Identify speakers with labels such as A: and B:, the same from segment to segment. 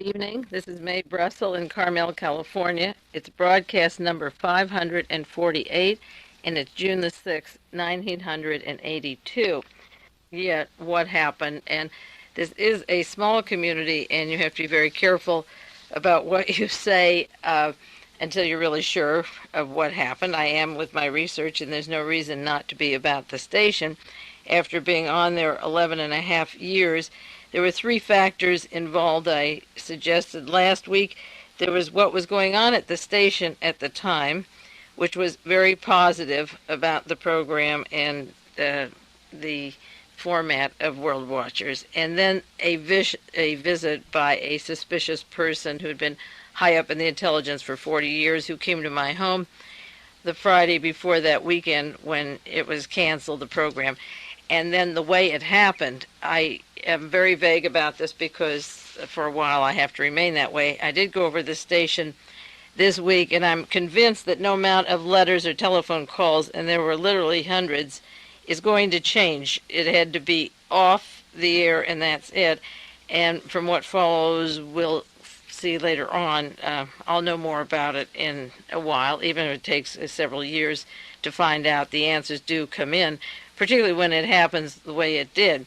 A: Evening. This is Mae Brussell in Carmel, California. It's broadcast number 548, and it's June the 6th, 1982. Yet, what happened? And this is a small community, and you have to be very careful about what you say until you're really sure of what happened. I am with my research, and there's no reason not to be about the station. After being on there 11 and a half years, there were three factors involved. I suggested last week there was what was going on at the station at the time, which was very positive about the program and the format of World Watchers, and then a visit by a suspicious person who had been high up in the intelligence for 40 years who came to my home the Friday before that weekend when it was canceled, the program. And then the way it happened, I am very vague about this because for a while I have to remain that way. I did go over the station this week, and I'm convinced that no amount of letters or telephone calls, and there were literally hundreds, is going to change. It had to be off the air, and that's it. And from what follows, we'll see later on. I'll know more about it in a while, even if it takes several years to find out. The answers do come in, particularly when it happens the way it did.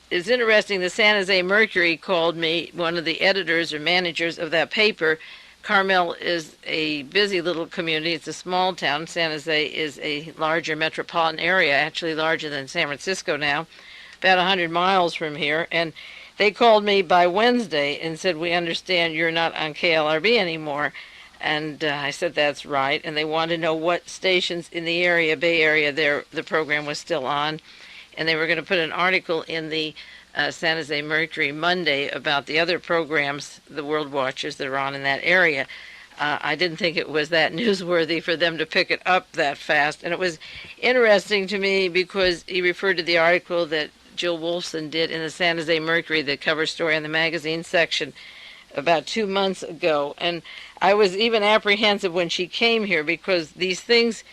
A: It's interesting, the San Jose Mercury called me, one of the editors or managers of that paper. Carmel is a busy little community. It's a small town. San Jose is a larger metropolitan area, actually larger than San Francisco now, about 100 miles from here. And they called me by Wednesday and said, "We understand you're not on KLRB anymore." And I said, "That's right." And they wanted to know what stations in the area, Bay Area, the program was still on. And they were going to put an article in the San Jose Mercury Monday about the other programs, the World Watchers that are on in that area. I didn't think it was that newsworthy for them to pick it up that fast. And it was interesting to me because he referred to the article that Jill Wolfson did in the San Jose Mercury, the cover story in the magazine section, about 2 months ago. And I was even apprehensive when she came here because these things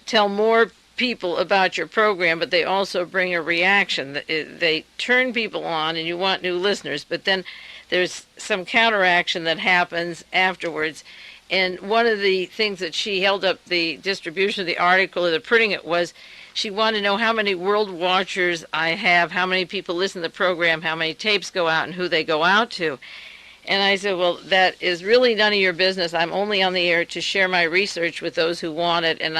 A: tell more people about your program, but they also bring a reaction. They turn people on and you want new listeners, but then there's some counteraction that happens afterwards. And one of the things that she held up the distribution of the article or the printing it was she wanted to know how many World Watchers I have, how many people listen to the program, how many tapes go out, and who they go out to. And I said, well, that is really none of your business. I'm only on the air to share my research with those who want it, and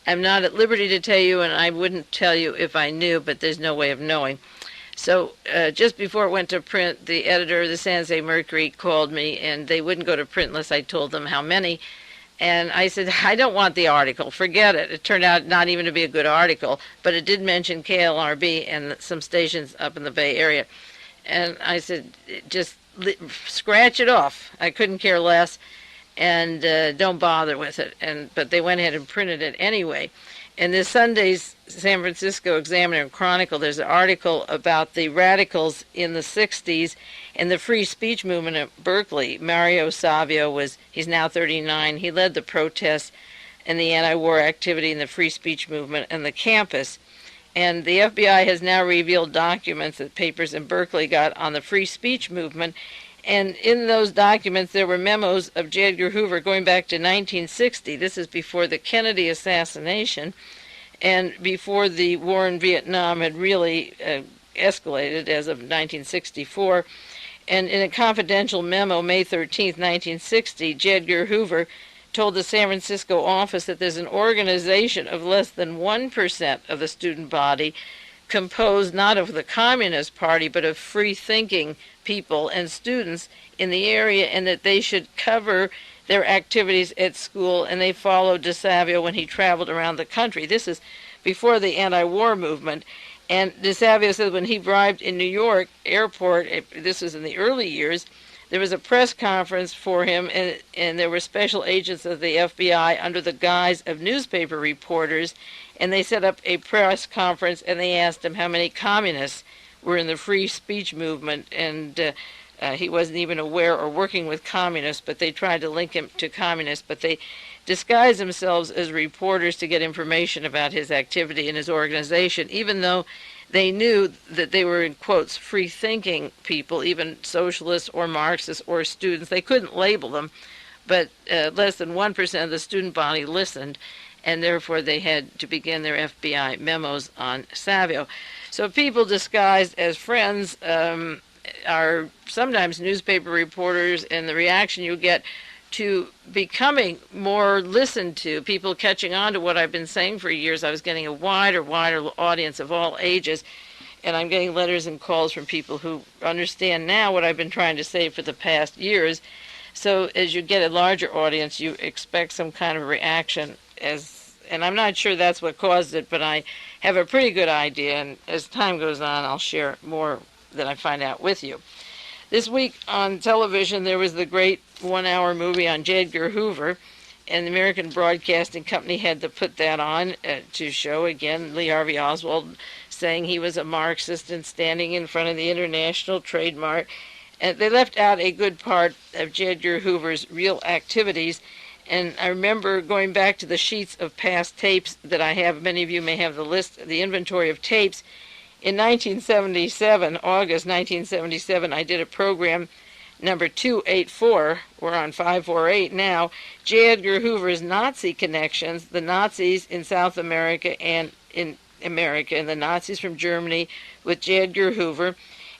A: I'm not at liberty to tell you, and I wouldn't tell you if I knew, but there's no way of knowing. So just before it went to print, the editor of the San Jose Mercury called me, and they wouldn't go to print unless I told them how many. And I said, I don't want the article. Forget it. It turned out not even to be a good article, but it did mention KLRB and some stations up in the Bay Area. And I said, just scratch it off. I couldn't care less, and don't bother with it. But they went ahead and printed it anyway. In this Sunday's San Francisco Examiner and Chronicle, there's an article about the radicals in the 60s and the free speech movement at Berkeley. Mario Savio he's now 39. He led the protests and the anti-war activity in the free speech movement and the campus. And the FBI has now revealed documents that papers in Berkeley got on the free speech movement. And in those documents, there were memos of J. Edgar Hoover going back to 1960. This is before the Kennedy assassination and before the war in Vietnam had really escalated as of 1964. And in a confidential memo, May 13, 1960, J. Edgar Hoover told the San Francisco office that there's an organization of less than 1% of the student body composed not of the Communist Party, but of free-thinking people and students in the area, and that they should cover their activities at school, and they followed DeSavio when he traveled around the country. This is before the anti-war movement. And DeSavio said when he arrived in New York airport, this was in the early years, there was a press conference for him, and there were special agents of the FBI under the guise of newspaper reporters, and they set up a press conference, and they asked him how many communists were in the free speech movement, and he wasn't even aware or working with communists, but they tried to link him to communists, but they disguised themselves as reporters to get information about his activity and his organization, even though they knew that they were, in quotes, free-thinking people, even socialists or Marxists or students. They couldn't label them, but less than 1% of the student body listened, and therefore they had to begin their FBI memos on Savio. So people disguised as friends are sometimes newspaper reporters, and the reaction you get to becoming more listened to, people catching on to what I've been saying for years. I was getting a wider audience of all ages, and I'm getting letters and calls from people who understand now what I've been trying to say for the past years. So as you get a larger audience, you expect some kind of reaction, and I'm not sure that's what caused it, but I have a pretty good idea, and as time goes on, I'll share more that I find out with you. This week on television, there was the great one-hour movie on J. Edgar Hoover, and the American Broadcasting Company had to put that on to show, again, Lee Harvey Oswald saying he was a Marxist and standing in front of the International Trade Mart. And they left out a good part of J. Edgar Hoover's real activities. And I remember going back to the sheets of past tapes that I have. Many of you may have the inventory of tapes. In 1977, August 1977, I did a program, number 284, we're on 548 now, J. Edgar Hoover's Nazi connections, the Nazis in South America and in America, and the Nazis from Germany with J. Edgar Hoover.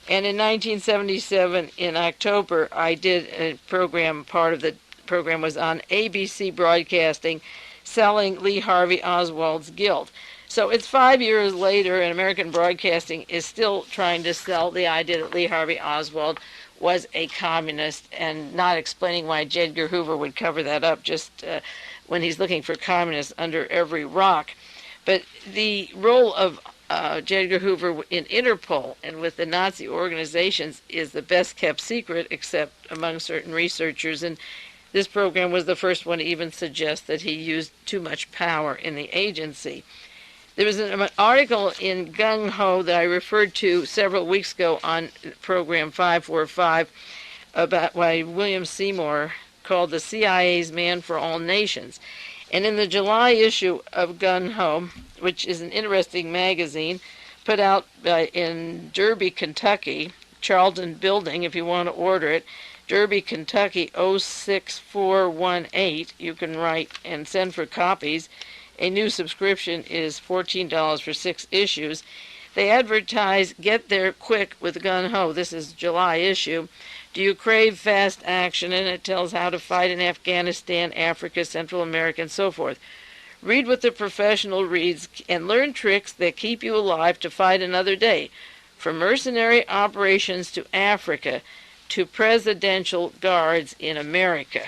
A: And in 1977, in October, I did a program, part of the program was on ABC Broadcasting, selling Lee Harvey Oswald's guilt. So it's 5 years later, and American Broadcasting is still trying to sell the idea that Lee Harvey Oswald was a communist, and not explaining why J. Edgar Hoover would cover that up just when he's looking for communists under every rock. But the role of J. Edgar Hoover in Interpol and with the Nazi organizations is the best kept secret, except among certain researchers, and this program was the first one to even suggest that he used too much power in the agency. There was an article in Gung Ho that I referred to several weeks ago on program 545 by William Seymour, called The CIA's Man for All Nations. And in the July issue of Gung Ho, which is an interesting magazine, put out in Derby, Kentucky, Charlton Building, if you want to order it, Derby, Kentucky 06418, you can write and send for copies. A new subscription is $14 for 6 issues. They advertise, get there quick with Gung Ho. This is July issue. Do you crave fast action? And it tells how to fight in Afghanistan, Africa, Central America, and so forth. Read what the professional reads and learn tricks that keep you alive to fight another day. From mercenary operations to Africa to presidential guards in America.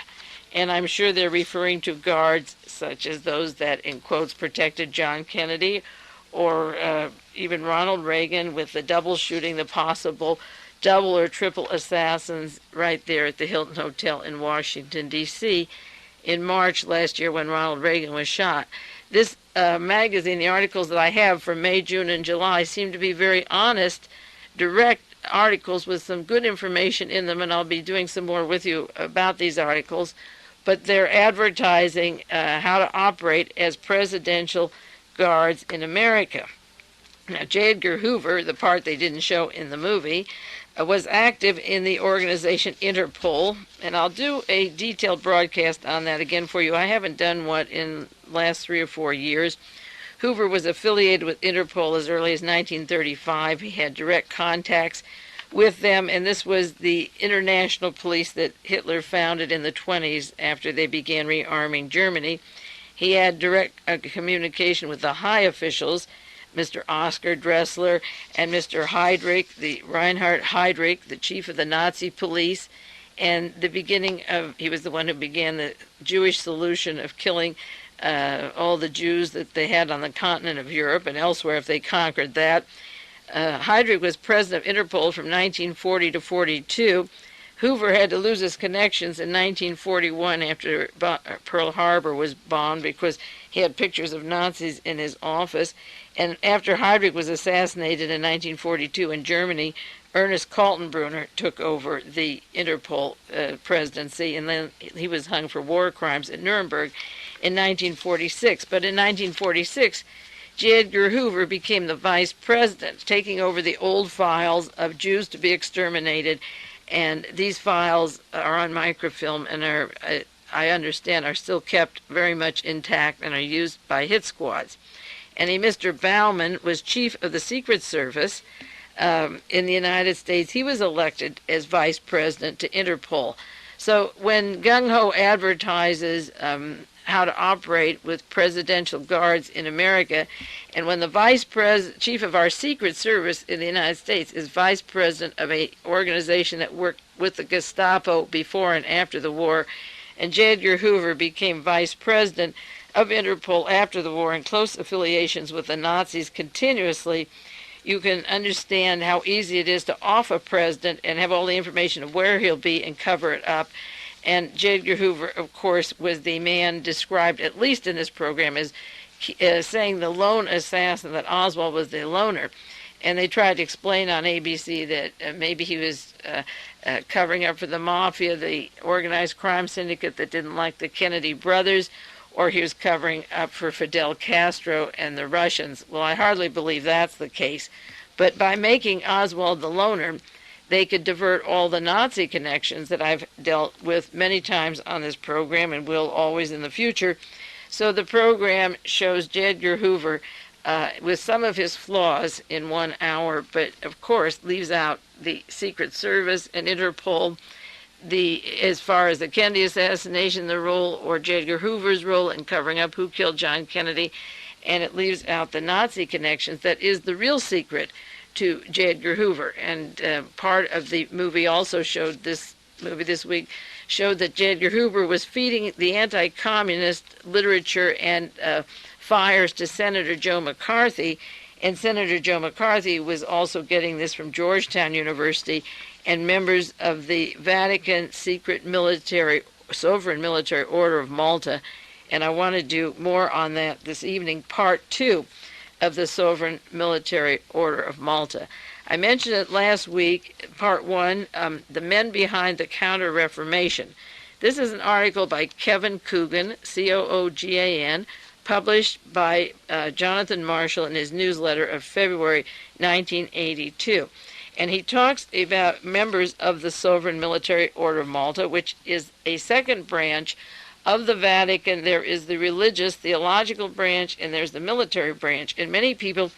A: And I'm sure they're referring to guards such as those that, in quotes, protected John Kennedy, or even Ronald Reagan, with the double shooting, the possible double or triple assassins right there at the Hilton Hotel in Washington, D.C. in March last year when Ronald Reagan was shot. This magazine, the articles that I have for May, June, and July, seem to be very honest, direct articles with some good information in them, and I'll be doing some more with you about these articles. But they're advertising how to operate as presidential guards in America. Now, J. Edgar Hoover, the part they didn't show in the movie, was active in the organization Interpol, and I'll do a detailed broadcast on that again for you. I haven't done one in the last 3 or 4 years. Hoover was affiliated with Interpol as early as 1935. He had direct contacts with them, and this was the international police that Hitler founded in the 20s after they began rearming Germany. He had direct communication with the high officials, Mr. Oscar Dressler and Mr. Heydrich, the Reinhard Heydrich, the chief of the Nazi police, and he was the one who began the Jewish solution of killing all the Jews that they had on the continent of Europe and elsewhere if they conquered that. Heydrich was president of Interpol from 1940 to 42. Hoover had to lose his connections in 1941 after Pearl Harbor was bombed because he had pictures of Nazis in his office. And after Heydrich was assassinated in 1942 in Germany, Ernest Kaltenbrunner took over the Interpol presidency, and then he was hung for war crimes at Nuremberg in 1946. But in 1946, J. Edgar Hoover became the vice president, taking over the old files of Jews to be exterminated. And these files are on microfilm and I understand, are still kept very much intact and are used by hit squads. And Mr. Bauman was chief of the Secret Service in the United States. He was elected as vice president to Interpol. So when Gung Ho advertises how to operate with presidential guards in America, and when the chief of our Secret Service in the United States is vice president of an organization that worked with the Gestapo before and after the war, and J. Edgar Hoover became vice president of Interpol after the war in close affiliations with the Nazis continuously, you can understand how easy it is to off a president and have all the information of where he'll be and cover it up. And J. Edgar Hoover, of course, was the man described, at least in this program, as saying the lone assassin, that Oswald was the loner. And they tried to explain on ABC that maybe he was covering up for the mafia, the organized crime syndicate that didn't like the Kennedy brothers, or he was covering up for Fidel Castro and the Russians. Well, I hardly believe that's the case. But by making Oswald the loner, they could divert all the Nazi connections that I've dealt with many times on this program and will always in the future. So the program shows J. Edgar Hoover with some of his flaws in 1 hour, but of course leaves out the Secret Service and Interpol, as far as the Kennedy assassination, the role, or J. Edgar Hoover's role in covering up who killed John Kennedy, and it leaves out the Nazi connections. That is the real secret to J. Edgar Hoover. And part of the movie also showed, this movie this week, showed that J. Edgar Hoover was feeding the anti-communist literature and fires to Senator Joe McCarthy, and Senator Joe McCarthy was also getting this from Georgetown University, and members of the Vatican Secret Military, Sovereign Military Order of Malta. And I want to do more on that this evening, part 2 of the Sovereign Military Order of Malta. I mentioned it last week, part 1, the men behind the Counter-Reformation. This is an article by Kevin Coogan, Coogan, published by Jonathan Marshall in his newsletter of February 1982. And he talks about members of the Sovereign Military Order of Malta, which is a second branch of the Vatican. There is the religious, theological branch, and there's the military branch. And many people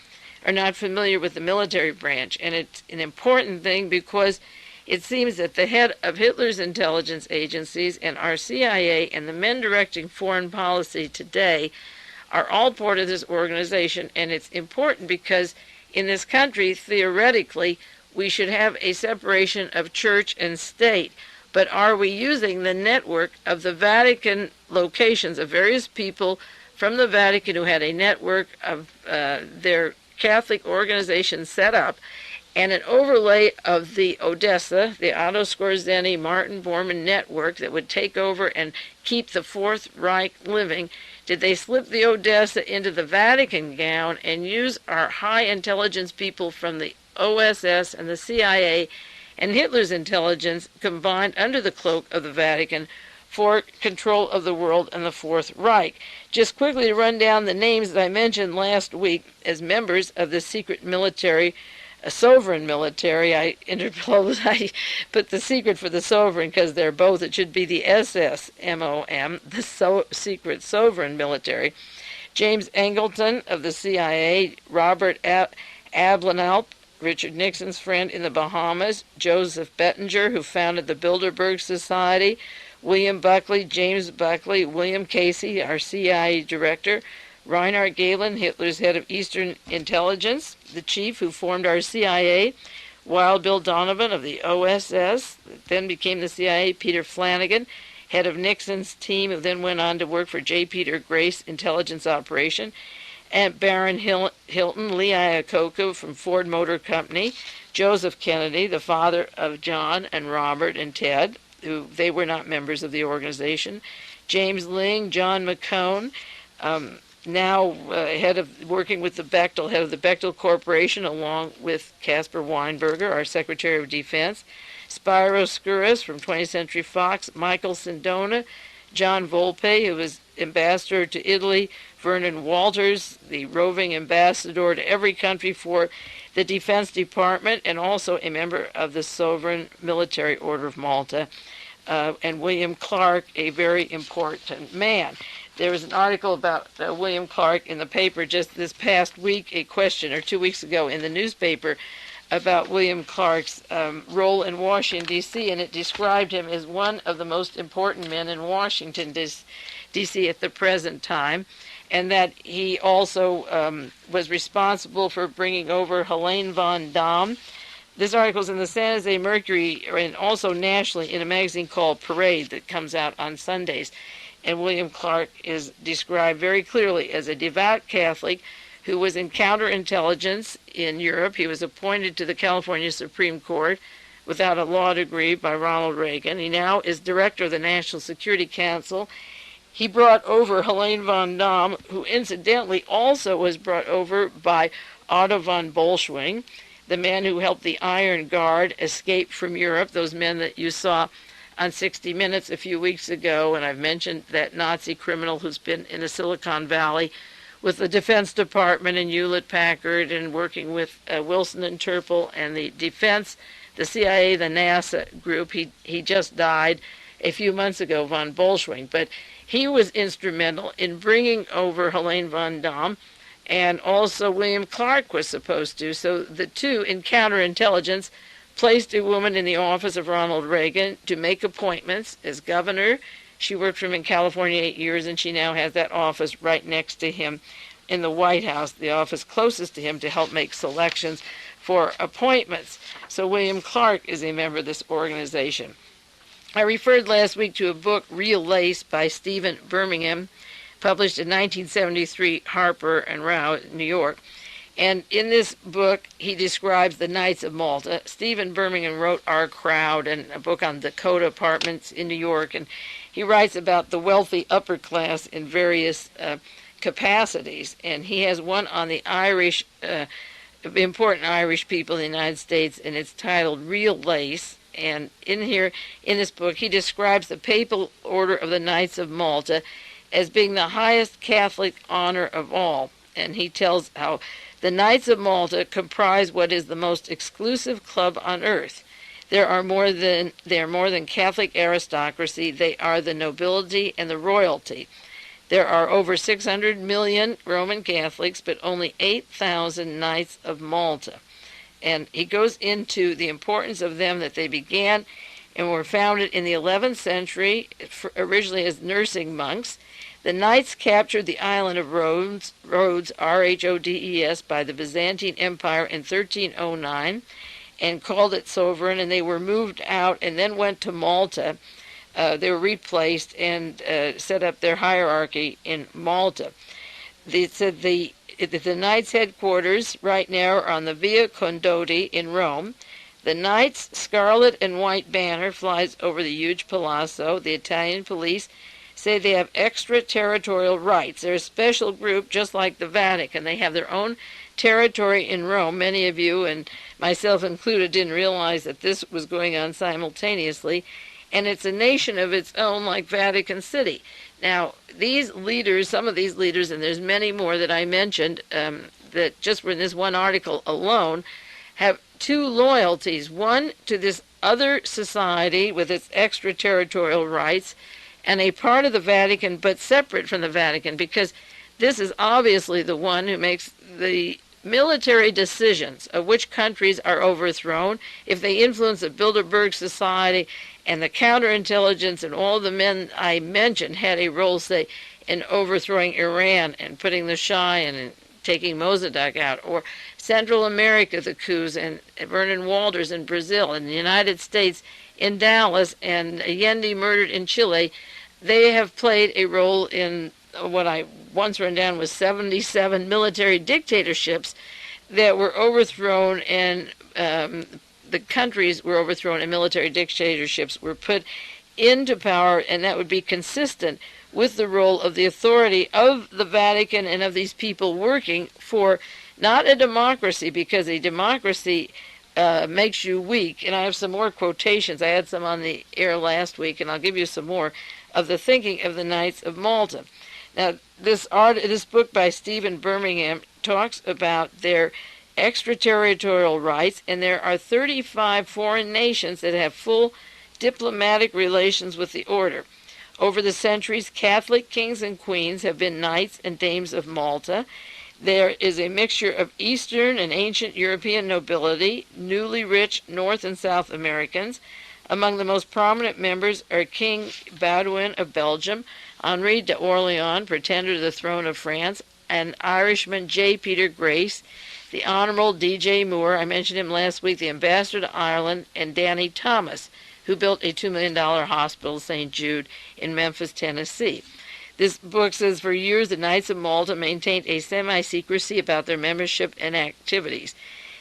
A: are not familiar with the military branch. And it's an important thing because it seems that the head of Hitler's intelligence agencies and our CIA and the men directing foreign policy today are all part of this organization. And it's important because in this country, theoretically, we should have a separation of church and state. But are we using the network of the Vatican locations of various people from the Vatican who had a network of their Catholic organization set up, and an overlay of the Odessa, the Otto Skorzeny, Martin Bormann network that would take over and keep the Fourth Reich living? Did they slip the Odessa into the Vatican gown and use our high intelligence people from the OSS and the CIA and Hitler's intelligence combined under the cloak of the Vatican for control of the world and the Fourth Reich? Just quickly to run down the names that I mentioned last week as members of the secret military, sovereign military. I put the secret for the sovereign because they're both. It should be the SSMOM, the secret sovereign military. James Angleton of the CIA, Robert Ablanalp, Richard Nixon's friend in the Bahamas, Joseph Bettinger, who founded the Bilderberg Society, William Buckley, James Buckley, William Casey, our CIA director, Reinhard Gehlen, Hitler's head of Eastern Intelligence, the chief who formed our CIA, Wild Bill Donovan of the OSS, then became the CIA, Peter Flanagan, head of Nixon's team, who then went on to work for J. Peter Grace Intelligence Operation, and Baron Hilton, Lee Iacocca from Ford Motor Company, Joseph Kennedy, the father of John and Robert and Ted, who they were not members of the organization, James Ling, John McCone, now head of working with the Bechtel, head of the Bechtel Corporation, along with Caspar Weinberger, our Secretary of Defense, Spyro Skouras from 20th Century Fox, Michael Sindona, John Volpe, who was ambassador to Italy, Vernon Walters, the roving ambassador to every country for the Defense Department, and also a member of the Sovereign Military Order of Malta, and William Clark, a very important man. There was an article about William Clark in the paper just this past week, a question, or 2 weeks ago in the newspaper, about William Clark's role in Washington, D.C., and it described him as one of the most important men in Washington, D.C. at the present time, and that he also was responsible for bringing over Helene von Damme. This article is in the San Jose Mercury and also nationally in a magazine called Parade that comes out on Sundays. And William Clark is described very clearly as a devout Catholic who was in counterintelligence in Europe. He was appointed to the California Supreme Court without a law degree by Ronald Reagan. He now is director of the National Security Council. He brought over Helene von Damme, who incidentally also was brought over by Otto von Bolschwing, the man who helped the Iron Guard escape from Europe, those men that you saw on 60 Minutes a few weeks ago, and I've mentioned that Nazi criminal who's been in the Silicon Valley with the Defense Department and Hewlett-Packard and working with Wilson and Turple and the Defense, the CIA, the NASA group. He just died a few months ago, von Bolschwing, but he was instrumental in bringing over Helene von Damme, and also William Clark was supposed to. So the two in counterintelligence placed a woman in the office of Ronald Reagan to make appointments as governor. She worked for him in California 8 years, and she now has that office right next to him in the White House, the office closest to him, to help make selections for appointments. So William Clark is a member of this organization. I referred last week to a book, Real Lace, by Stephen Birmingham, published in 1973, Harper and Row, New York. And in this book, he describes the Knights of Malta. Stephen Birmingham wrote Our Crowd and a book on Dakota apartments in New York, and he writes about the wealthy upper class in various capacities. And he has one on the Irish, important Irish people in the United States, and it's titled Real Lace. And in this book, he describes the Papal Order of the Knights of Malta as being the highest Catholic honor of all. And he tells how the Knights of Malta comprise what is the most exclusive club on earth. They are more than Catholic aristocracy. They are the nobility and the royalty. There are over 600 million Roman Catholics, but only 8,000 Knights of Malta. And he goes into the importance of them, that they began and were founded in the 11th century, originally as nursing monks. The Knights captured the island of Rhodes, Rhodes, by the Byzantine Empire in 1309 and called it sovereign, and they were moved out and then went to Malta. They were replaced and set up their hierarchy in Malta. They said the Knights' headquarters right now are on the Via Condotti in Rome. The Knights' scarlet and white banner flies over the huge palazzo. The Italian police say they have extraterritorial rights. They're a special group just like the Vatican. They have their own territory in Rome. Many of you, and myself included, didn't realize that this was going on simultaneously. And it's a nation of its own, like Vatican City. Now, these leaders, some of these leaders, and there's many more that I mentioned, that just were in this one article alone, have two loyalties. One to this other society with its extraterritorial rights, and a part of the Vatican, but separate from the Vatican, because this is obviously the one who makes the military decisions of which countries are overthrown. If they influence the Bilderberg Society and the counterintelligence, and all the men I mentioned had a role, say, in overthrowing Iran and putting the Shah in and taking Mossadegh out, or Central America, the coups, and Vernon Walters in Brazil, and the United States in Dallas, and Allende murdered in Chile. They have played a role in what I once run down was 77 military dictatorships that were overthrown, and the countries were overthrown and military dictatorships were put into power, and that would be consistent with the role of the authority of the Vatican and of these people working for not a democracy, because a democracy makes you weak. And I have some more quotations. I had some on the air last week, and I'll give you some more of the thinking of the Knights of Malta. Now, this book by Stephen Birmingham talks about their extraterritorial rights, and there are 35 foreign nations that have full diplomatic relations with the order. Over the centuries, Catholic kings and queens have been knights and dames of Malta. There is a mixture of Eastern and ancient European nobility, newly rich North and South Americans. Among the most prominent members are King Baudouin of Belgium, Henri d'Orléans, pretender to the throne of France, and Irishman J. Peter Grace, the Honorable D.J. Moore, I mentioned him last week, the ambassador to Ireland, and Danny Thomas, who built a $2 million hospital, St. Jude, in Memphis, Tennessee. This book says for years the Knights of Malta maintained a semi-secrecy about their membership and activities.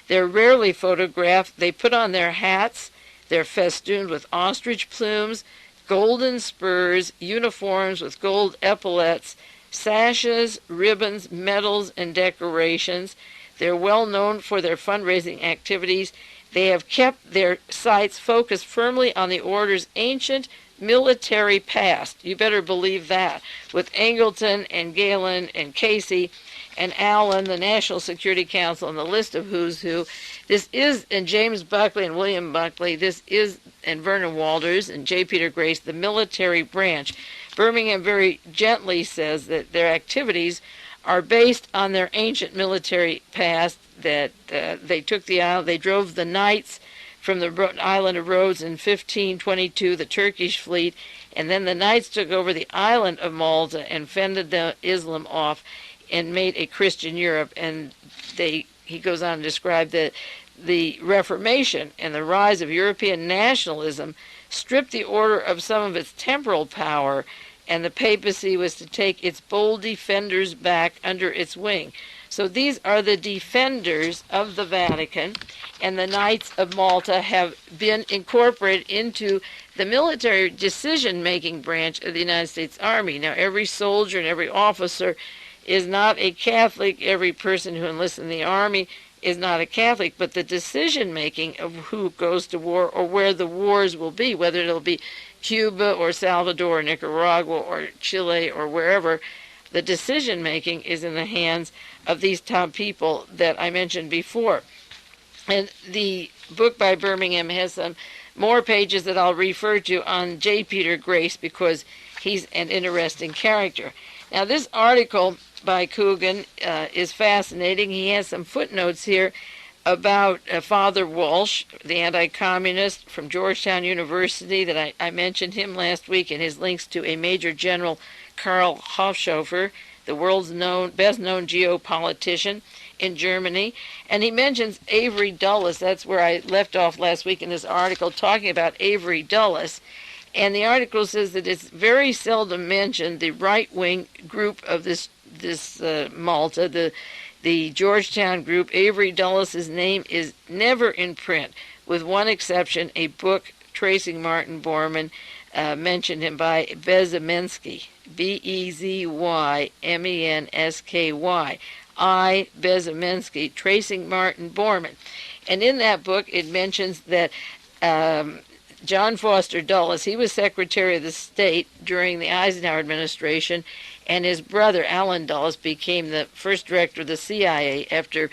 A: They're rarely photographed. They put on their hats. They're festooned with ostrich plumes, golden spurs, uniforms with gold epaulets, sashes, ribbons, medals, and decorations. They're well known for their fundraising activities. They have kept their sights focused firmly on the order's ancient military past. You better believe that. With Angleton and Galen and Casey and Allen, the National Security Council, and the list of who's who. This is, and James Buckley and William Buckley, this is, and Vernon Walters and J. Peter Grace, the military branch. Birmingham very gently says that their activities are based on their ancient military past, that they took the island, they drove the knights from the island of Rhodes in 1522, the Turkish fleet, and then the knights took over the island of Malta and fended the Islam off and made a Christian Europe. And he goes on to describe that the Reformation and the rise of European nationalism stripped the order of some of its temporal power, and the papacy was to take its bold defenders back under its wing. So these are the defenders of the Vatican, and the Knights of Malta have been incorporated into the military decision-making branch of the United States Army. Now, every soldier and every officer is not a Catholic. Every person who enlists in the Army is not a Catholic, but the decision-making of who goes to war or where the wars will be, whether it'll be Cuba or Salvador or Nicaragua or Chile or wherever, the decision-making is in the hands of these top people that I mentioned before. And the book by Birmingham has some more pages that I'll refer to on J. Peter Grace because he's an interesting character. Now, this article by Coogan is fascinating. He has some footnotes here about Father Walsh, the anti-communist from Georgetown University, that I mentioned him last week, and his links to a Major General Karl Hofshofer, the world's best-known geopolitician in Germany. And he mentions Avery Dulles. That's where I left off last week in this article, talking about Avery Dulles. And the article says that it's very seldom mentioned, the right-wing group of this Malta, the Georgetown group. Avery Dulles' name is never in print, with one exception, a book tracing Martin Bormann mentioned him by Bezymensky, Bezymensky, I. Bezymensky, tracing Martin Bormann. And in that book, it mentions that John Foster Dulles, he was Secretary of the State during the Eisenhower administration, and his brother, Alan Dulles, became the first director of the CIA after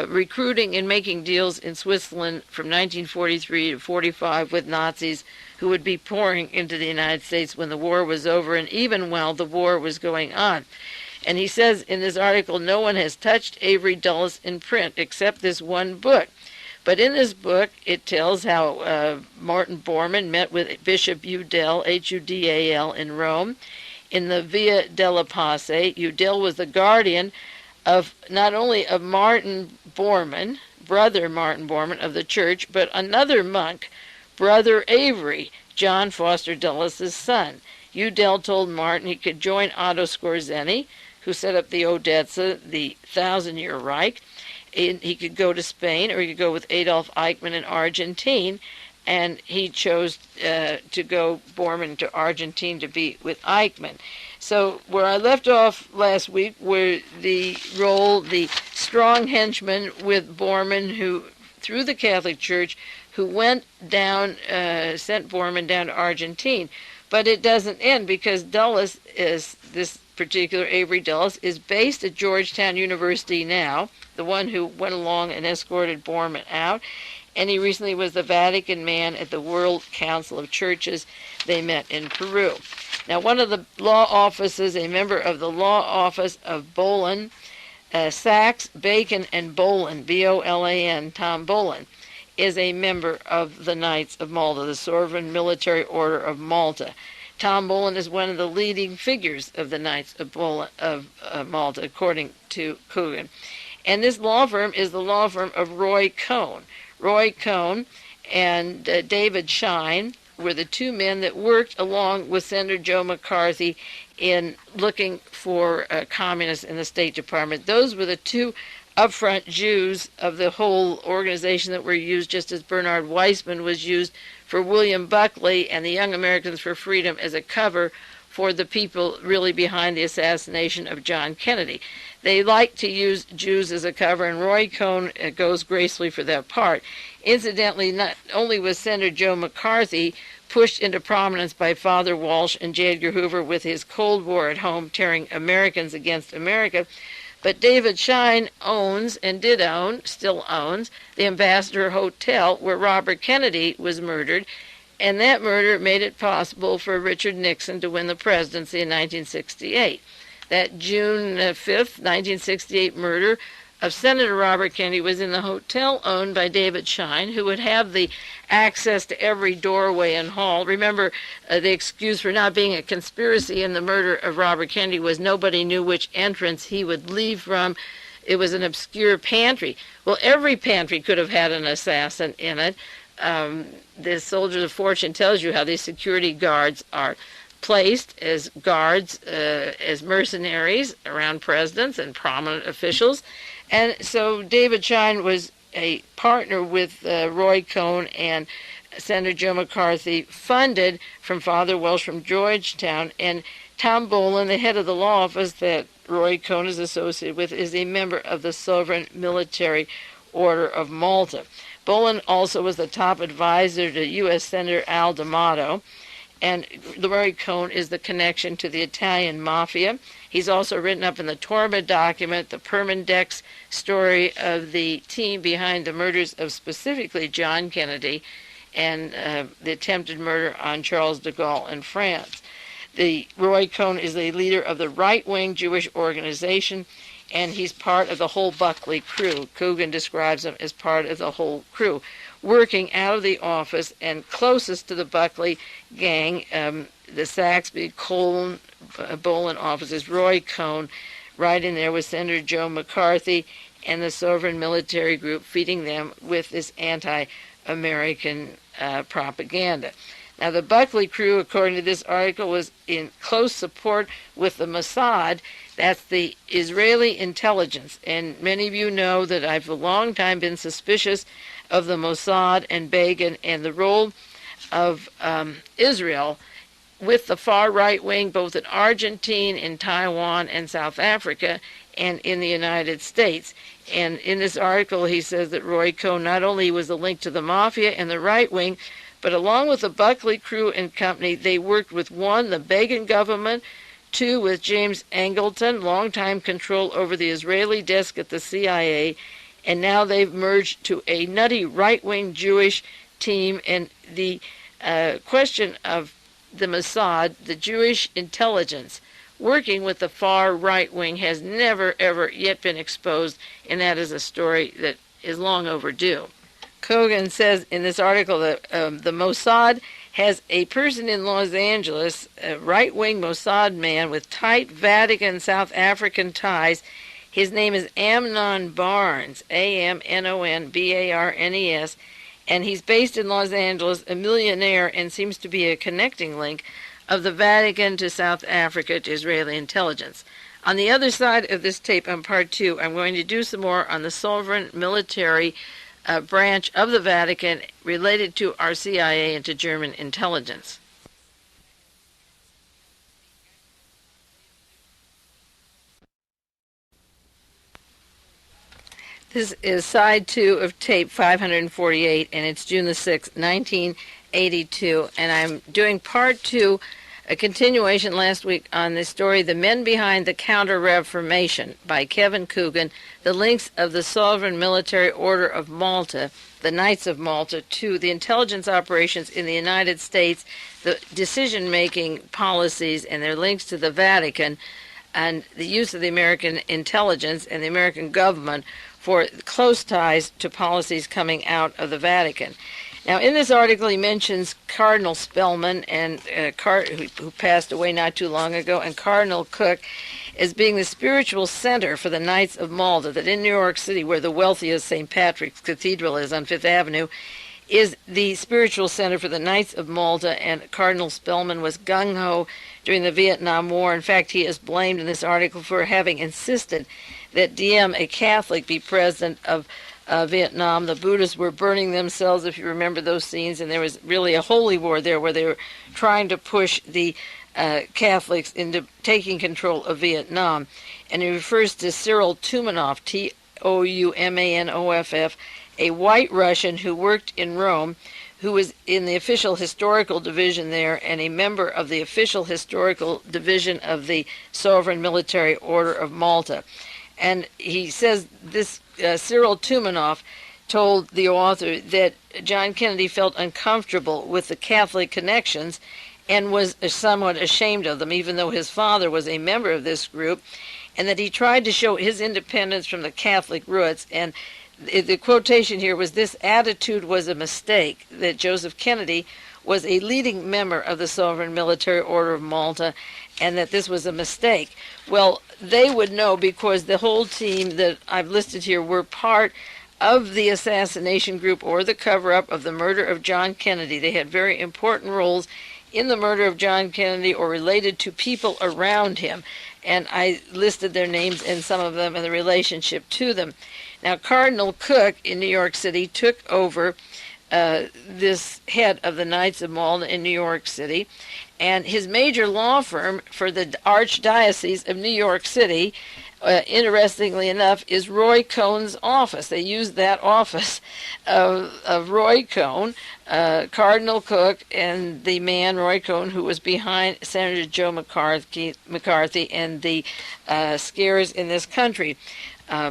A: recruiting and making deals in Switzerland from 1943 to 45 with Nazis who would be pouring into the United States when the war was over, and even while the war was going on. And he says in this article, no one has touched Avery Dulles in print except this one book. But in this book, it tells how Martin Bormann met with Bishop Udall, Hudal, in Rome. In the Via della Pace, Udall was the guardian of not only of Martin Bormann, brother Martin Bormann of the church, but another monk, Brother Avery, John Foster Dulles' son. Udall told Martin he could join Otto Skorzeny, who set up the Odessa, the Thousand-Year Reich. He could go to Spain, or he could go with Adolf Eichmann in Argentine, and he chose to go, Bormann, to Argentine to be with Eichmann. So where I left off last week were the strong henchmen with Bormann, who, through the Catholic Church, who went down, sent Bormann down to Argentina. But it doesn't end, because Dulles is, this particular Avery Dulles, is based at Georgetown University now, the one who went along and escorted Bormann out. And he recently was the Vatican man at the World Council of Churches. They met in Peru. Now, one of the law offices, a member of the law office of Bolan, Sachs, Bacon, and Bolan, B-O-L-A-N, Tom Bolan, is a member of the Knights of Malta, the Sovereign Military Order of Malta. Tom Bolan is one of the leading figures of the Knights of Malta, according to Coogan. And this law firm is the law firm of Roy Cohn. Roy Cohn and David Shine were the two men that worked along with Senator Joe McCarthy in looking for communists in the State Department. Those were the two upfront Jews of the whole organization that were used, just as Bernard Weissman was used for William Buckley and the Young Americans for Freedom as a cover for the people really behind the assassination of John Kennedy. They like to use Jews as a cover, and Roy Cohn goes gracefully for that part. Incidentally, not only was Senator Joe McCarthy pushed into prominence by Father Walsh and J. Edgar Hoover with his Cold War at home, tearing Americans against America, but David Shine owns, and did own, still owns, the Ambassador Hotel where Robert Kennedy was murdered, and that murder made it possible for Richard Nixon to win the presidency in 1968. That June 5th, 1968 murder of Senator Robert Kennedy was in the hotel owned by David Shine, who would have the access to every doorway and hall. Remember, the excuse for not being a conspiracy in the murder of Robert Kennedy was nobody knew which entrance he would leave from. It was an obscure pantry. Well, every pantry could have had an assassin in it. The Soldiers of Fortune tells you how these security guards are placed as guards, as mercenaries around presidents and prominent officials. And so David Shine was a partner with Roy Cohn and Senator Joe McCarthy, funded from Father Welsh from Georgetown. And Tom Bolan, the head of the law office that Roy Cohn is associated with, is a member of the Sovereign Military Order of Malta. Bolan also was the top advisor to U.S. Senator Al D'Amato, and Roy Cohn is the connection to the Italian mafia. He's also written up in the Torma document the Permindex story of the team behind the murders of specifically John Kennedy and the attempted murder on Charles de Gaulle in France. The Roy Cohn is the leader of the right-wing Jewish organization, and he's part of the whole Buckley crew. Coogan describes him as part of the whole crew, working out of the office and closest to the Buckley gang, the Saxby, Bolan offices, Roy Cohn, right in there with Senator Joe McCarthy and the Sovereign Military Group, feeding them with this anti-American propaganda. Now, the Buckley crew, according to this article, was in close support with the Mossad. That's the Israeli intelligence. And many of you know that I've a long time been suspicious of the Mossad and Begin and the role of Israel with the far right wing, both in Argentina, in Taiwan, and South Africa, and in the United States. And in this article, he says that Roy Cohn not only was a link to the mafia and the right wing, but along with the Buckley crew and company, they worked with one, the Begin government, two, with James Angleton, longtime control over the Israeli desk at the CIA, and now they've merged to a nutty right-wing Jewish team. And the question of the Mossad, the Jewish intelligence, working with the far right wing has never, ever yet been exposed, and that is a story that is long overdue. Coogan says in this article that the Mossad has a person in Los Angeles, a right-wing Mossad man with tight Vatican South African ties. His name is Amnon Barnes, A-M-N-O-N-B-A-R-N-E-S, and he's based in Los Angeles, a millionaire, and seems to be a connecting link of the Vatican to South Africa to Israeli intelligence. On the other side of this tape, on part 2, I'm going to do some more on the sovereign military branch of the Vatican related to our CIA and to German intelligence. This is side 2 of tape 548, and it's June the 6th, 1982, and I'm doing part 2, a continuation last week on the story, The Men Behind the Counter-Reformation by Kevin Coogan, the links of the Sovereign Military Order of Malta, the Knights of Malta, to the intelligence operations in the United States, the decision-making policies, and their links to the Vatican, and the use of the American intelligence and the American government for close ties to policies coming out of the Vatican. Now, in this article, he mentions Cardinal Spellman, and who passed away not too long ago, and Cardinal Cook as being the spiritual center for the Knights of Malta, that in New York City, where the wealthiest St. Patrick's Cathedral is on Fifth Avenue, is the spiritual center for the Knights of Malta, and Cardinal Spellman was gung-ho during the Vietnam War. In fact, he is blamed in this article for having insisted that Diem, a Catholic, be president of Vietnam. The Buddhists were burning themselves, if you remember those scenes, and there was really a holy war there where they were trying to push the Catholics into taking control of Vietnam. And he refers to Cyril Tumanoff, Toumanoff, a white Russian who worked in Rome, who was in the official historical division there and a member of the official historical division of the Sovereign Military Order of Malta. And he says this Cyril Tumanoff told the author that John Kennedy felt uncomfortable with the Catholic connections and was somewhat ashamed of them, even though his father was a member of this group, and that he tried to show his independence from the Catholic roots. And the quotation here was, "This attitude was a mistake," that Joseph Kennedy was a leading member of the Sovereign Military Order of Malta, and that this was a mistake. Well, they would know because the whole team that I've listed here were part of the assassination group or the cover-up of the murder of John Kennedy. They had very important roles in the murder of John Kennedy or related to people around him, and I listed their names and some of them and the relationship to them. Now, Cardinal Cook in New York City took over this head of the Knights of Malta in New York City, and his major law firm for the Archdiocese of New York City, interestingly enough, is Roy Cohn's office. They used that office of Roy Cohn, Cardinal Cook, and the man, Roy Cohn, who was behind Senator Joe McCarthy and the scares in this country.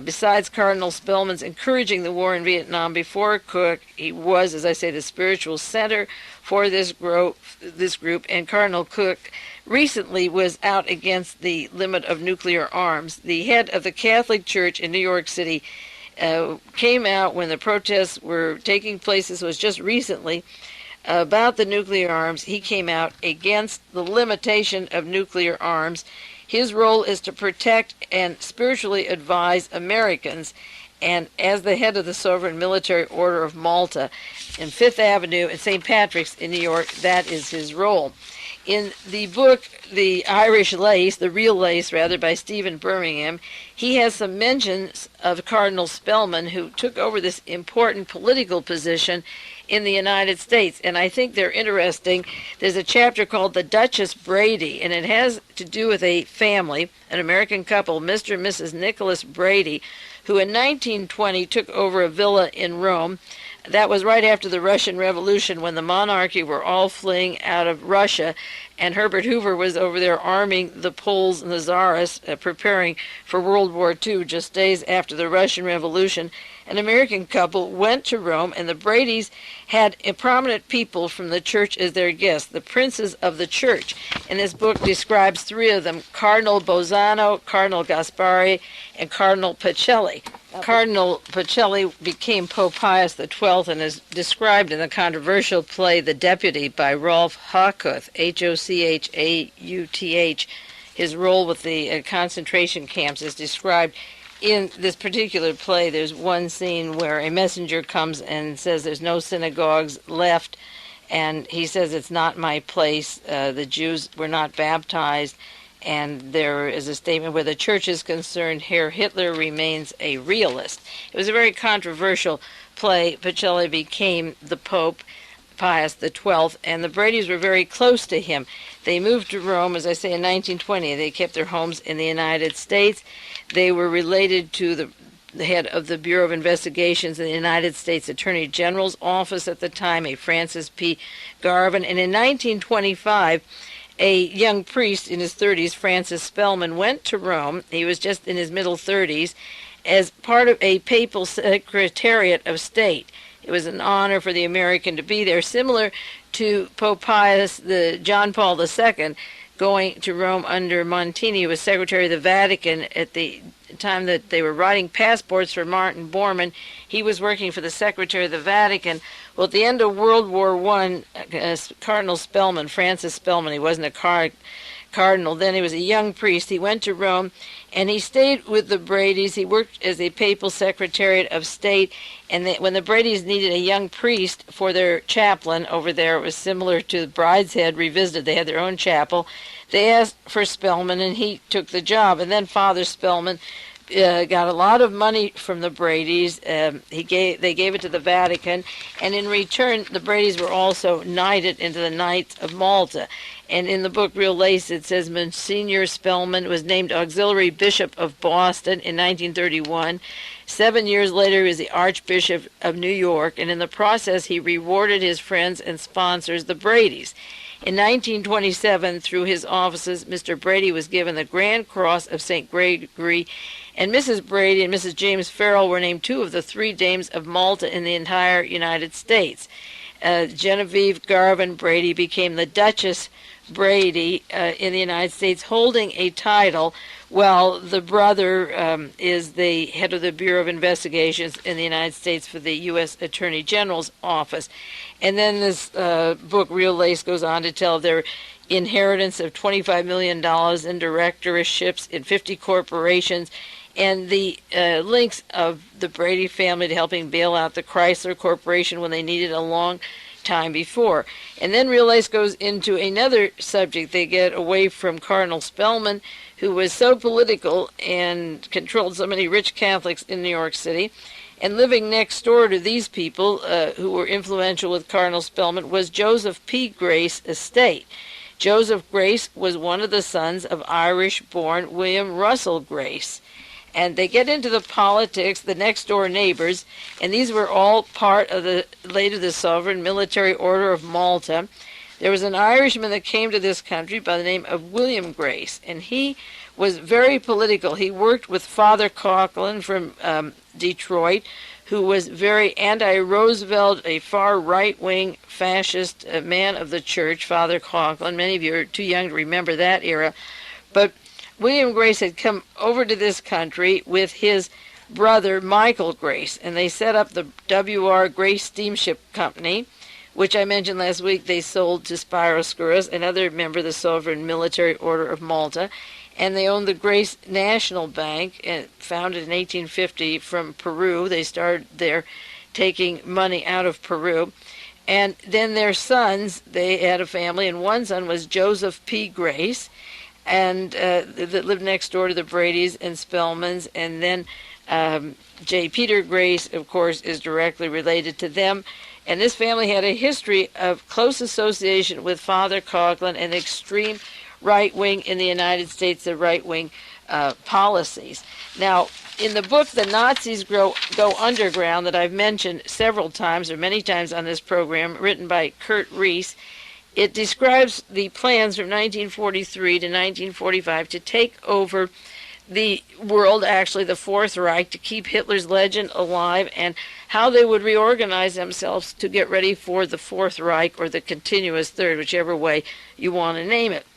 A: Besides Cardinal Spellman's encouraging the war in Vietnam before Cook, he was, as I say, the spiritual center for this group, and Cardinal Cook recently was out against the limit of nuclear arms. The head of the Catholic Church in New York City came out when the protests were taking place. This was just recently about the nuclear arms. He came out against the limitation of nuclear arms. His role is to protect and spiritually advise Americans, and as the head of the Sovereign Military Order of Malta in Fifth Avenue and St. Patrick's in New York, that is his role. In the book, The Irish Lace, The Real Lace, rather, by Stephen Birmingham, he has some mentions of Cardinal Spellman, who took over this important political position in the United States, and I think they're interesting. There's a chapter called The Duchess Brady, and it has to do with a family, an American couple, Mr. and Mrs. Nicholas Brady, who in 1920 took over a villa in Rome. That was right after the Russian Revolution, when the monarchy were all fleeing out of Russia, and Herbert Hoover was over there arming the Poles and the Tsarists, preparing for World War II, just days after the Russian Revolution. An American couple went to Rome, and the Bradys had prominent people from the church as their guests, the princes of the church. And this book describes three of them: Cardinal Bolzano, Cardinal Gaspari, and Cardinal Pacelli. Cardinal Pacelli became Pope Pius XII and is described in the controversial play The Deputy by Rolf Hochhuth, Hochauth. His role with the concentration camps is described in this particular play. There's one scene where a messenger comes and says there's no synagogues left, and he says, "It's not my place. The Jews were not baptized." And there is a statement where the church is concerned, Herr Hitler remains a realist. It was a very controversial play. Pacelli became the Pope, Pius XII, and the Bradys were very close to him. They moved to Rome, as I say, in 1920. They kept their homes in the United States. They were related to the the head of the Bureau of Investigations in the United States Attorney General's office at the time, a Francis P. Garvin. And in 1925, a young priest in his 30s, Francis Spellman, went to Rome. He was just in his middle 30s as part of a papal Secretariat of State. It was an honor for the American to be there, similar to Pope Pius, John Paul II, going to Rome under Montini, who was Secretary of the Vatican at the time that they were writing passports for Martin Bormann. He was working for the Secretary of the Vatican. Well, at the end of World War I, Cardinal Spellman, Francis Spellman, he wasn't a cardinal then, he was a young priest. He went to Rome, and he stayed with the Bradys. He worked as a papal Secretariat of State, and when the Bradys needed a young priest for their chaplain over there, it was similar to Brideshead Revisited. They had their own chapel. They asked for Spellman, and he took the job. And then Father Spellman got a lot of money from the Bradys. They gave it to the Vatican, and in return, the Bradys were also knighted into the Knights of Malta. And in the book Real Lace, it says Monsignor Spellman was named Auxiliary Bishop of Boston in 1931. 7 years later, he was the Archbishop of New York, and in the process, he rewarded his friends and sponsors, the Bradys. In 1927, through his offices, Mr. Brady was given the Grand Cross of St. Gregory, and Mrs. Brady and Mrs. James Farrell were named 2 of the 3 dames of Malta in the entire United States. Genevieve Garvin Brady became the Duchess Brady in the United States, holding a title, while the brother is the head of the Bureau of Investigations in the United States for the U.S. Attorney General's office. And then this book, Real Lace, goes on to tell their inheritance of $25 million in directorships in 50 corporations, and the links of the Brady family to helping bail out the Chrysler Corporation when they needed a long time before. And then Real Lace goes into another subject. They get away from Cardinal Spellman, who was so political and controlled so many rich Catholics in New York City. And living next door to these people who were influential with Cardinal Spellman was Joseph P. Grace Estate. Joseph Grace was one of the sons of Irish-born William Russell Grace. And they get into the politics, the next-door neighbors, and these were all part of later the Sovereign Military Order of Malta. There was an Irishman that came to this country by the name of William Grace, and he was very political. He worked with Father Coughlin from Detroit, who was very anti-Roosevelt, a far right-wing fascist man of the church, Father Coughlin. Many of you are too young to remember that era. But William Grace had come over to this country with his brother, Michael Grace, and they set up the W.R. Grace Steamship Company, which I mentioned last week. They sold to Spiroskouras, another member of the Sovereign Military Order of Malta, and they owned the Grace National Bank, founded in 1850 from Peru. They started there taking money out of Peru. And then their sons, they had a family, and one son was Joseph P. Grace, and that lived next door to the Bradys and Spellmans. And then J. Peter Grace, of course, is directly related to them. And this family had a history of close association with Father Coughlin and extreme right-wing in the United States, the right-wing policies. Now, in the book, The Nazis Go Underground, that I've mentioned several times, or many times on this program, written by Kurt Reese, it describes the plans from 1943 to 1945 to take over the world, actually the Fourth Reich, to keep Hitler's legend alive, and how they would reorganize themselves to get ready for the Fourth Reich or the continuous third, whichever way you want to name it.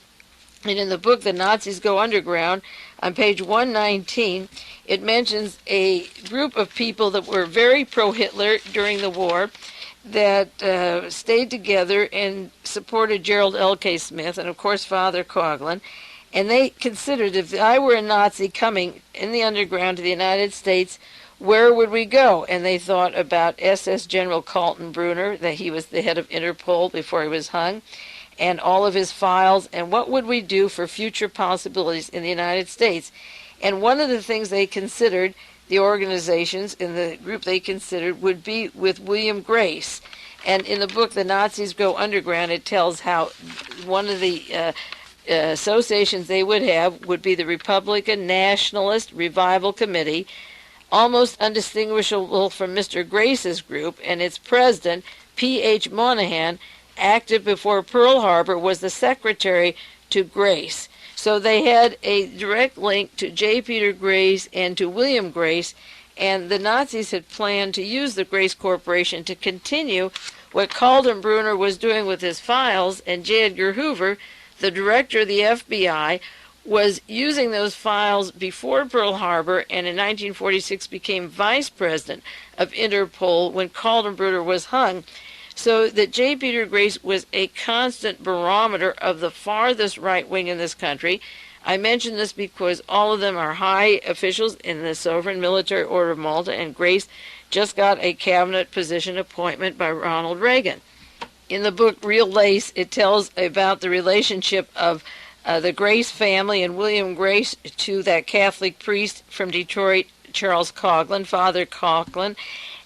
A: And in the book, The Nazis Go Underground, on page 119, it mentions a group of people that were very pro-Hitler during the war, that stayed together and supported Gerald L.K. Smith and, of course, Father Coughlin. And they considered, if I were a Nazi coming in the underground to the United States, where would we go? And they thought about SS General Kaltenbrunner, that he was the head of Interpol before he was hung, and all of his files, and what would we do for future possibilities in the United States. And one of the things they considered, the organizations in the group they considered, would be with William Grace. And in the book, The Nazis Go Underground, it tells how one of the associations they would have would be the Republican Nationalist Revival Committee, almost undistinguishable from Mr. Grace's group, and its president, P.H. Monahan, active before Pearl Harbor, was the secretary to Grace. So they had a direct link to J. Peter Grace and to William Grace, and the Nazis had planned to use the Grace Corporation to continue what Kaltenbrunner was doing with his files, and J. Edgar Hoover, the director of the FBI, was using those files before Pearl Harbor, and in 1946 became vice president of Interpol when Kaltenbrunner was hung. So that J. Peter Grace was a constant barometer of the farthest right wing in this country. I mention this because all of them are high officials in the Sovereign Military Order of Malta, and Grace just got a cabinet position appointment by Ronald Reagan. In the book Real Lace, it tells about the relationship of the Grace family and William Grace to that Catholic priest from Detroit, Charles Coughlin, Father Coughlin,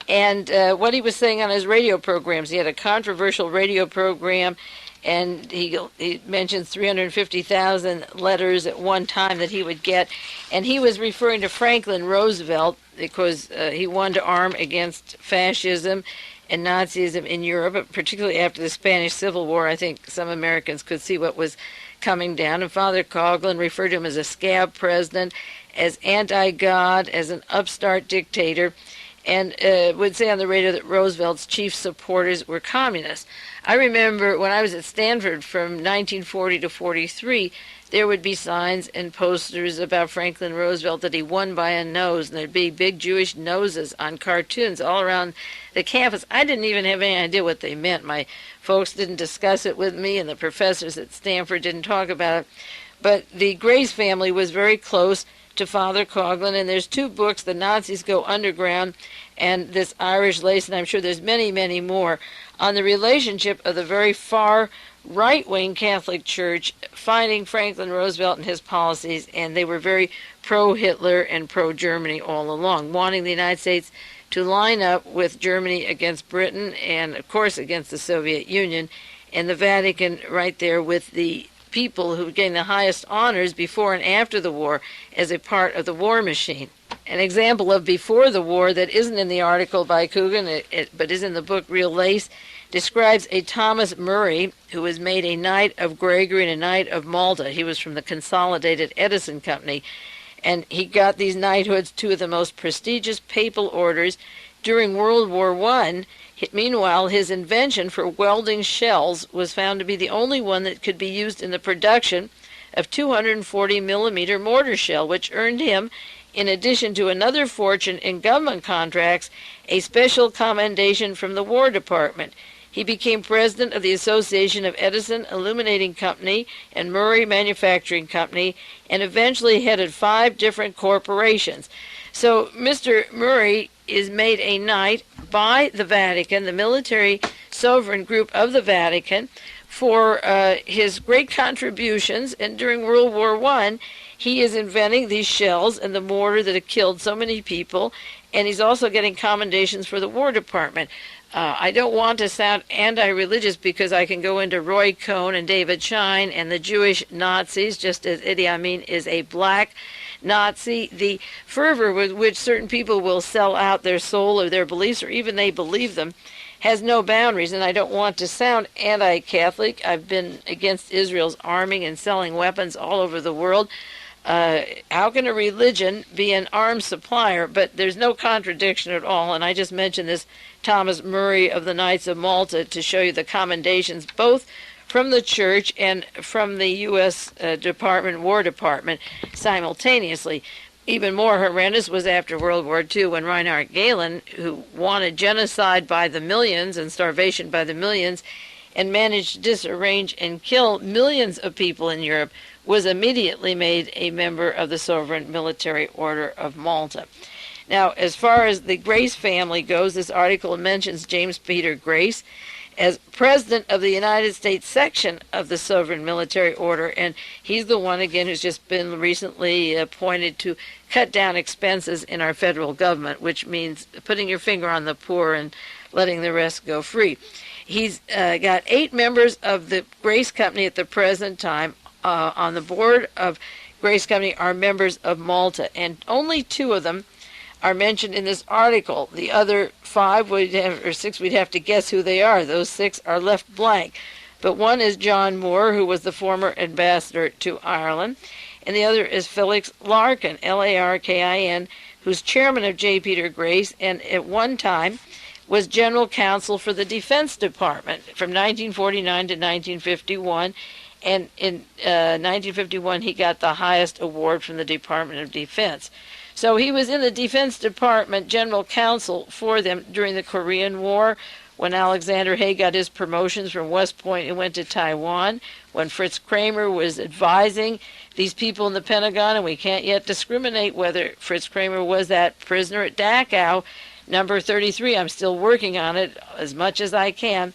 A: and what he was saying on his radio programs. He had a controversial radio program, and he mentions 350,000 letters at one time that he would get, and he was referring to Franklin Roosevelt because he wanted to arm against fascism and Nazism in Europe, particularly after the Spanish Civil War. I think some Americans could see what was coming down, and Father Coughlin referred to him as a scab president, as anti-God, as an upstart dictator, and would say on the radio that Roosevelt's chief supporters were communists. I remember when I was at Stanford from 1940 to 43, there would be signs and posters about Franklin Roosevelt that he won by a nose, and there'd be big Jewish noses on cartoons all around the campus. I didn't even have any idea what they meant. My folks didn't discuss it with me, and the professors at Stanford didn't talk about it. But the Grace family was very close to Father Coughlin, and there's two books, The Nazis Go Underground and This Irish Lace, and I'm sure there's many, many more, on the relationship of the very far right-wing Catholic Church finding Franklin Roosevelt and his policies, and they were very pro-Hitler and pro-Germany all along, wanting the United States to line up with Germany against Britain and, of course, against the Soviet Union, and the Vatican right there with the people who gained the highest honors before and after the war as a part of the war machine. An example of before the war that isn't in the article by Coogan, but is in the book Real Lace, describes a Thomas Murray who was made a Knight of Gregory and a Knight of Malta. He was from the Consolidated Edison Company, and he got these knighthoods, two of the most prestigious papal orders during World War I. Meanwhile, his invention for welding shells was found to be the only one that could be used in the production of 240 millimeter mortar shell, which earned him, in addition to another fortune in government contracts, a special commendation from the War Department. He became president of the Association of Edison Illuminating Company and Murray Manufacturing Company, and eventually headed 5 different corporations. So Mr. Murray is made a knight by the Vatican, the military sovereign group of the Vatican, for his great contributions, and during World War I, he is inventing these shells and the mortar that have killed so many people, and he's also getting commendations for the War Department. I don't want to sound anti-religious because I can go into Roy Cohn and David Schein and the Jewish Nazis, just as Idi Amin is a black Nazi. The fervor with which certain people will sell out their soul or their beliefs, or even they believe them, has no boundaries, and I don't want to sound anti-Catholic. I've been against Israel's arming and selling weapons all over the world. How can a religion be an arms supplier? But there's no contradiction at all, and I just mentioned this Thomas Murray of the Knights of Malta to show you the commendations both from the church and from the U.S. War Department simultaneously. Even more horrendous was after World War II when Reinhard Gehlen, who wanted genocide by the millions and starvation by the millions and managed to disarrange and kill millions of people in Europe, was immediately made a member of the Sovereign Military Order of Malta. Now, as far as the Grace family goes, this article mentions James Peter Grace as president of the United States section of the Sovereign Military Order, and he's the one, again, who's just been recently appointed to cut down expenses in our federal government, which means putting your finger on the poor and letting the rest go free. He's got 8 members of the Grace Company at the present time. On the board of Grace Company are members of Malta, and only 2 of them are mentioned in this article. The other 5 or 6 we'd have to guess who they are. Those 6 are left blank. But one is John Moore, who was the former ambassador to Ireland, and the other is Felix Larkin, Larkin, who's chairman of J. Peter Grace, and at one time was general counsel for the Defense Department from 1949 to 1951, and in 1951 he got the highest award from the Department of Defense. So he was in the Defense Department general counsel for them during the Korean War, when Alexander Haig got his promotions from West Point and went to Taiwan, when Fritz Kramer was advising these people in the Pentagon, and we can't yet discriminate whether Fritz Kramer was that prisoner at Dachau, number 33. I'm still working on it as much as I can.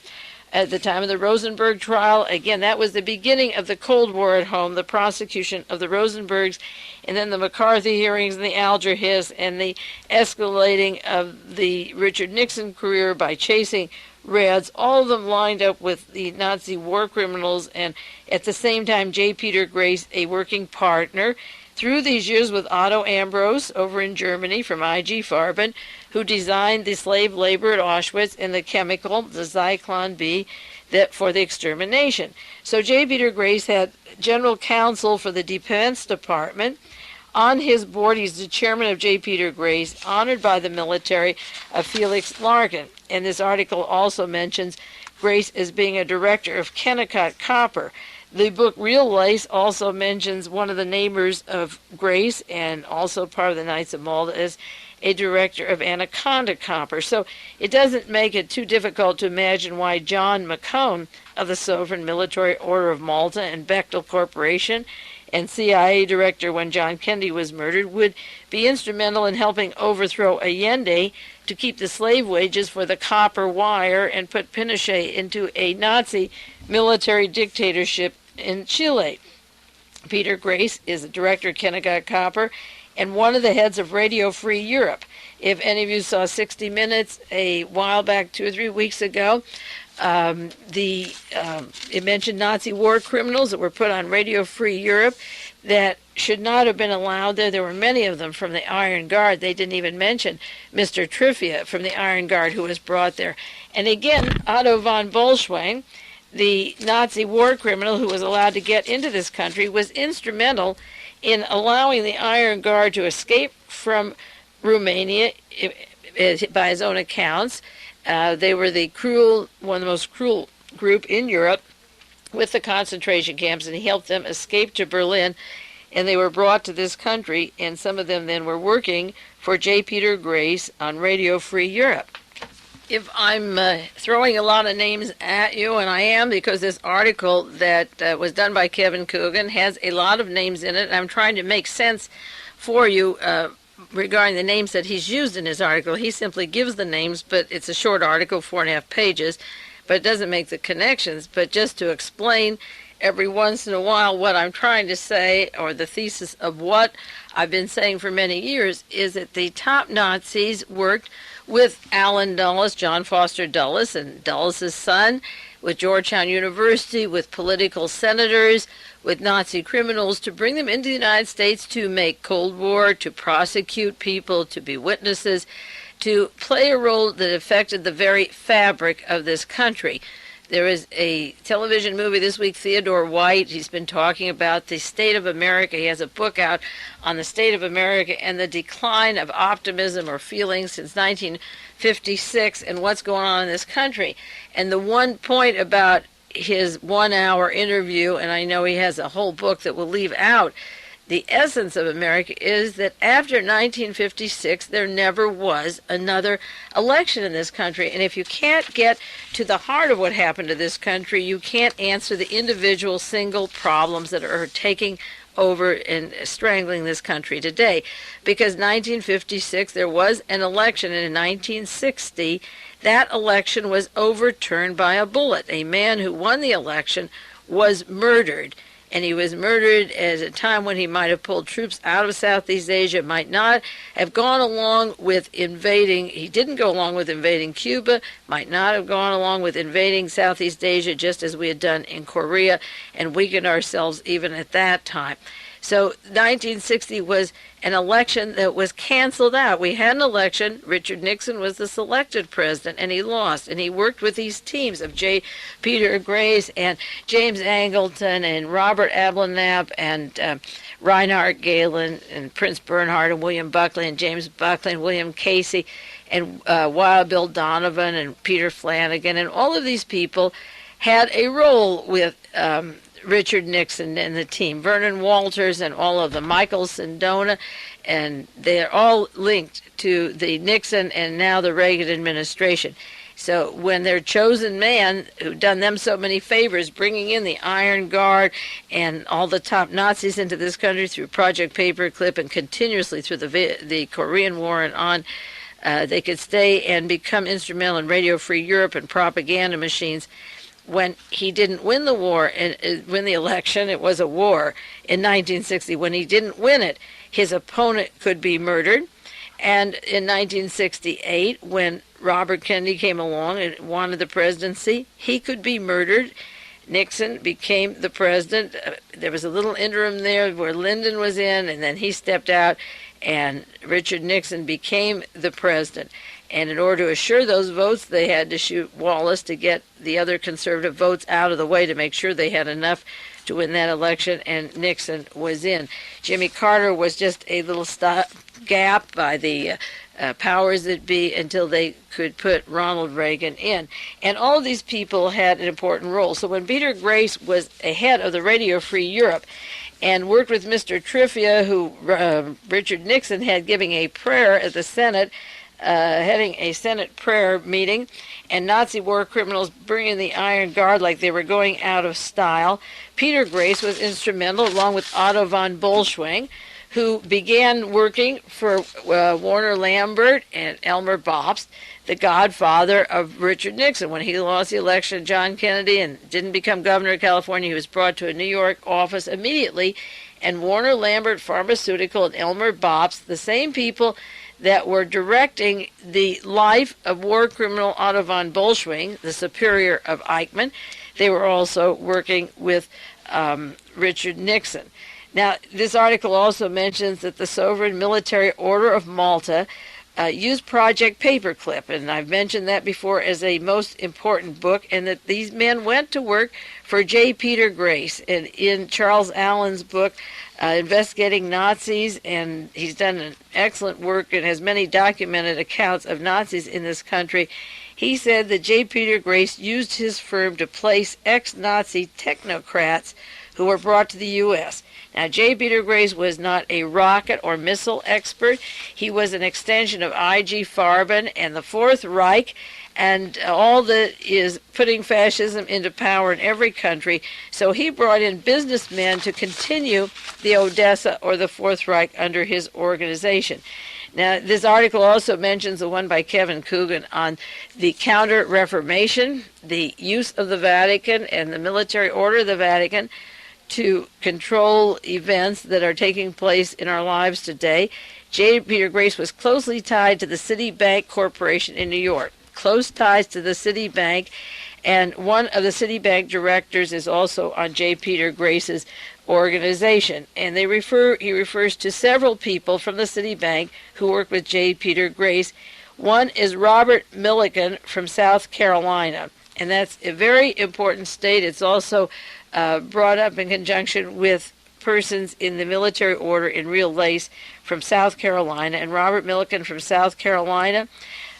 A: At the time of the Rosenberg trial, again, that was the beginning of the Cold War at home, the prosecution of the Rosenbergs, and then the McCarthy hearings and the Alger Hiss, and the escalating of the Richard Nixon career by chasing Reds, all of them lined up with the Nazi war criminals, and at the same time, J. Peter Grace, a working partner, through these years with Otto Ambros over in Germany from I.G. Farben, who designed the slave labor at Auschwitz and the chemical, the Zyklon B, that for the extermination. So J. Peter Grace had general counsel for the Defense Department. On his board, he's the chairman of J. Peter Grace, honored by the military of Felix Larkin. And this article also mentions Grace as being a director of Kennecott Copper. The book Real Lace also mentions one of the neighbors of Grace, and also part of the Knights of Malta, as a director of Anaconda Copper. So it doesn't make it too difficult to imagine why John McCone of the Sovereign Military Order of Malta and Bechtel Corporation, and CIA director when John Kennedy was murdered, would be instrumental in helping overthrow Allende to keep the slave wages for the copper wire and put Pinochet into a Nazi military dictatorship in Chile. Peter Grace is the director of Kennecott Copper and one of the heads of Radio Free Europe. If any of you saw 60 Minutes a while back, 2 or 3 weeks ago, it mentioned Nazi war criminals that were put on Radio Free Europe that should not have been allowed there. There were many of them from the Iron Guard. They didn't even mention Mr. Triffia from the Iron Guard, who was brought there. And again, Otto von Bolschwein, the Nazi war criminal who was allowed to get into this country, was instrumental in allowing the Iron Guard to escape from Romania by his own accounts. They were one of the most cruel group in Europe with the concentration camps, and he helped them escape to Berlin, and they were brought to this country, and some of them then were working for J. Peter Grace on Radio Free Europe. If I'm throwing a lot of names at you, and I am, because this article that was done by Kevin Coogan has a lot of names in it, and I'm trying to make sense for you regarding the names that he's used in his article. He simply gives the names, but it's a short article, 4.5 pages, but it doesn't make the connections. But just to explain every once in a while what I'm trying to say, or the thesis of what I've been saying for many years, is that the top Nazis worked with Allen Dulles, John Foster Dulles, and Dulles' son, with Georgetown University, with political senators, with Nazi criminals, to bring them into the United States to make Cold War, to prosecute people, to be witnesses, to play a role that affected the very fabric of this country. There is a television movie this week, Theodore White. He's been talking about the state of America. He has a book out on the state of America and the decline of optimism or feelings since 1956 and what's going on in this country. And the one point about his 1-hour interview, and I know he has a whole book that will leave out the essence of America, is that after 1956, there never was another election in this country. And if you can't get to the heart of what happened to this country, you can't answer the individual single problems that are taking over and strangling this country today. Because 1956, there was an election, and in 1960, that election was overturned by a bullet. A man who won the election was murdered. And he was murdered at a time when he might have pulled troops out of Southeast Asia, might not have gone along with invading. He didn't go along with invading Cuba, might not have gone along with invading Southeast Asia, just as we had done in Korea, and weakened ourselves even at that time. So 1960 was an election that was canceled out. We had an election. Richard Nixon was the selected president, and he lost. And he worked with these teams of J. Peter Grace and James Angleton and Robert Ablanap and Reinhard Galen and Prince Bernhard and William Buckley and James Buckley and William Casey and Wild Bill Donovan and Peter Flanagan. And all of these people had a role with Richard Nixon and the team, Vernon Walters and all of them, Michael Sindona, and they're all linked to the Nixon and now the Reagan administration. So when their chosen man, who'd done them so many favors, bringing in the Iron Guard and all the top Nazis into this country through Project Paperclip and continuously through the Korean War and on, they could stay and become instrumental in Radio Free Europe and propaganda machines. When he didn't win the war and win the election, it was a war in 1960. When he didn't win it, his opponent could be murdered. And in 1968, when Robert Kennedy came along and wanted the presidency, he could be murdered. Nixon became the president. There was a little interim there where Lyndon was in, and then he stepped out, and Richard Nixon became the president. And in order to assure those votes, they had to shoot Wallace to get the other conservative votes out of the way to make sure they had enough to win that election, and Nixon was in. Jimmy Carter was just a little gap by the powers that be until they could put Ronald Reagan in. And all of these people had an important role. So when Peter Grace was ahead of the Radio Free Europe and worked with Mr. Trivia, who Richard Nixon had giving a prayer at the Senate, heading a Senate prayer meeting, and Nazi war criminals bringing the Iron Guard like they were going out of style. Peter Grace was instrumental, along with Otto von Bolschwing, who began working for Warner Lambert and Elmer Bobst, the godfather of Richard Nixon. When he lost the election to John Kennedy and didn't become governor of California, he was brought to a New York office immediately, and Warner Lambert Pharmaceutical and Elmer Bobst, the same people that were directing the life of war criminal Otto von Bolschwing, the superior of Eichmann. They were also working with Richard Nixon. Now, this article also mentions that the Sovereign Military Order of Malta used Project Paperclip, and I've mentioned that before as a most important book, and that these men went to work for J. Peter Grace. And in Charles Allen's book, Investigating Nazis, and he's done an excellent work and has many documented accounts of Nazis in this country, he said that J. Peter Grace used his firm to place ex-Nazi technocrats who were brought to the U.S. Now, J. Peter Grace was not a rocket or missile expert. He was an extension of I.G. Farben and the Fourth Reich, and all that is putting fascism into power in every country. So he brought in businessmen to continue the Odessa or the Fourth Reich under his organization. Now, this article also mentions the one by Kevin Coogan on the Counter-Reformation, the use of the Vatican and the military order of the Vatican to control events that are taking place in our lives today. J. Peter Grace was closely tied to the Citibank Corporation in New York. Close ties to the Citibank, and one of the Citibank directors is also on J. Peter Grace's organization. And he refers to several people from the Citibank who work with J. Peter Grace. One is Robert Millikan from South Carolina, and that's a very important state. It's also brought up in conjunction with persons in the military order in real lace from South Carolina. And Robert Millikan from South Carolina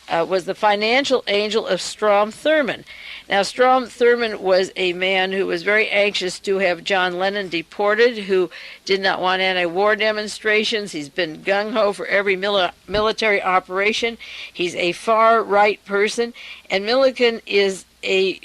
A: was the financial angel of Strom Thurmond. Now, Strom Thurmond was a man who was very anxious to have John Lennon deported, who did not want anti-war demonstrations. He's been gung-ho for every military operation. He's a far-right person, and Millikan is a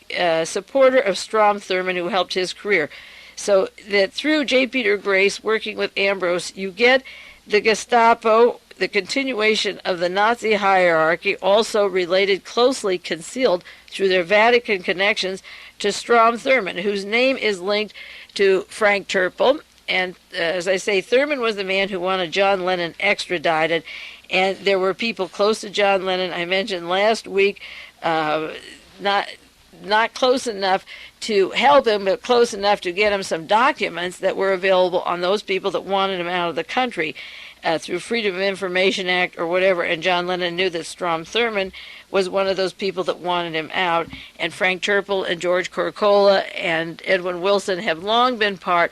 A: supporter of Strom Thurmond, who helped his career. So that through J. Peter Grace working with Ambrose, you get the Gestapo, the continuation of the Nazi hierarchy, also related, closely concealed through their Vatican connections to Strom Thurmond, whose name is linked to Frank Turple. And as I say, Thurmond was the man who wanted John Lennon extradited, and there were people close to John Lennon. I mentioned last week, not close enough to help him, but close enough to get him some documents that were available on those people that wanted him out of the country through Freedom of Information Act or whatever. And John Lennon knew that Strom Thurmond was one of those people that wanted him out. And Frank Turple and George Corocola and Edwin Wilson have long been part